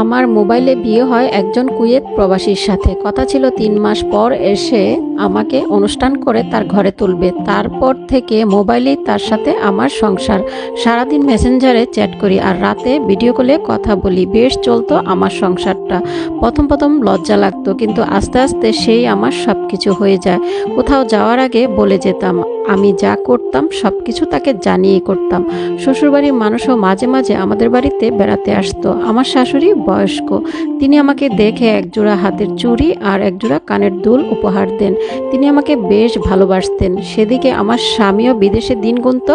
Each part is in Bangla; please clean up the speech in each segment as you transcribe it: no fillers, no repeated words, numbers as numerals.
আমার মোবাইলে বিয়ে হয় একজন কুয়েত প্রবাসীর সাথে। কথা ছিল 3 মাস পর এসে আমাকে অনুষ্ঠান করে তার ঘরে তুলবে। তারপর থেকে মোবাইলেই তার সাথে আমার সংসার। সারাদিন মেসেঞ্জারে চ্যাট করি আর রাতে ভিডিও কলে কথা বলি। বেশ চলতো আমার সংসারটা। প্রথম লজ্জা লাগতো, কিন্তু আস্তে আস্তে সেই আমার সব কিছু হয়ে যায়। কোথাও যাওয়ার আগে বলে যেতাম, আমি যা করতাম সব কিছু তাকে জানিয়ে করতাম। শ্বশুরবাড়ির মানুষও মাঝে মাঝে আমাদের বাড়িতে বেড়াতে আসতো। আমার শাশুড়ি বয়স্ক, তিনি আমাকে দেখে একজোড়া হাতের চুড়ি আর একজোড়া কানের দুল উপহার দেন। তিনি আমাকে বেশ ভালোবাসতেন। সেদিকে আমার স্বামীও বিদেশে দিন গুনত,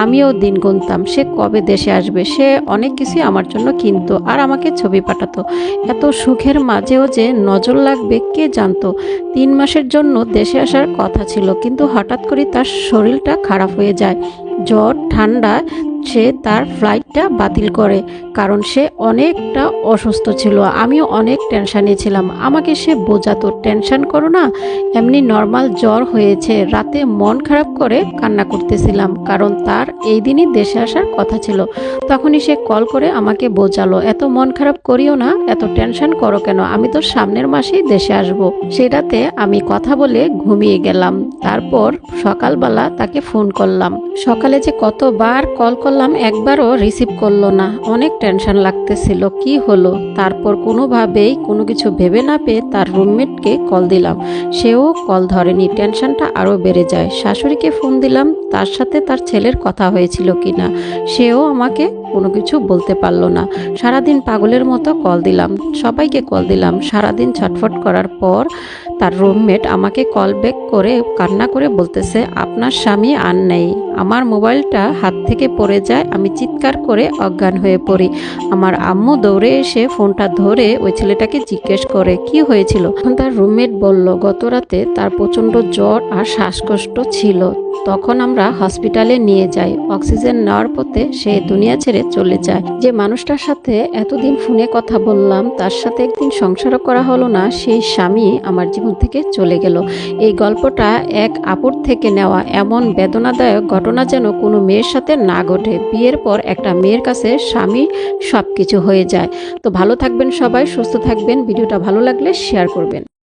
আমিও দিন গুনতাম সে কবে দেশে আসবে। সে অনেক কিছুই আমার জন্য কিনতো আর আমাকে ছবি পাঠাতো। এত সুখের মাঝেও যে নজর লাগবে কে জানতো। 3 মাসের জন্য দেশে আসার কথা ছিল, কিন্তু হঠাৎ করে তার শরীরটা খারাপ হয়ে যায়। জ্বর ঠান্ডা সে তার ফ্লাইটটা বাতিল করে, কারণ সে অনেকটা অসুস্থ ছিল। আমিও অনেক টেনশানে ছিলাম। আমাকে সে বোঝাতো, টেনশন করো না, এমনি নর্মাল জ্বর হয়েছে। রাতে মন খারাপ করে কান্না করতেছিলাম, কারণ তার এই দিনই দেশে আসার কথা ছিল। তখনই সে কল করে আমাকে বোঝালো, এত মন খারাপ করিও না, এত টেনশন করো কেন, আমি তো সামনের মাসেই দেশে আসব। সেটাতে আমি কথা বলে ঘুমিয়ে গেলাম। তারপর সকালবেলা তাকে ফোন করলাম। সকালে যে কতবার কল করলাম, একবারও রিসিভ করলো না। অনেক টেনশন লাগতেছিল, কি হলো। তারপর কোনোভাবেই কোনো কিছু ভেবে না পেয়ে তার রুমমেটকে কল দিলাম, সেও কল ধরেনি। টেনশনটা আরও বেড়ে যায়। শাশুড়িকে ফোন দিলাম, তার সাথে তার ছেলের কথা হয়েছিল কিনা, সেও আমাকে কোনো কিছু বলতে পারলো না। সারাদিন পাগলের মতো কল দিলাম, সবাইকে কল দিলাম। সারাদিন ছটফট করার পর তার রুমমেট আমাকে কল ব্যাক করে কান্না করে বলতেছে, আপনার স্বামী আর নেই। আমার মোবাইলটা হাত থেকে পড়ে যায়, আমি চিৎকার করে অজ্ঞান হয়ে পড়ি। আমার আম্মু দৌড়ে এসে ফোনটা ধরে ওই ছেলেটাকে জিজ্ঞেস করে কি হয়েছিল। তার রুমমেট বলল, গত রাতে তার প্রচণ্ড জ্বর আর শ্বাসকষ্ট ছিল। তখন আমরা হসপিটালে নিয়ে যাই। অক্সিজেন নেওয়ার পথে সে দুনিয়া ছেড়ে চলে যায়। যে মানুষটার সাথে এতদিন ফোনে কথা বললাম, তার সাথে একদিন সংসারও করা হলো না, সেই স্বামী আমার জীবন থেকে চলে গেল। এই গল্পটা এক আপুর থেকে নেওয়া। এমন বেদনাদায়ক ঘটনা যেন কোনো মেয়ের সাথে না ঘটে। বিয়ের পর একটা মেয়ের কাছে স্বামী সব কিছু হয়ে যায়। তো ভালো থাকবেন সবাই, সুস্থ থাকবেন। ভিডিওটা ভালো লাগলে শেয়ার করবেন।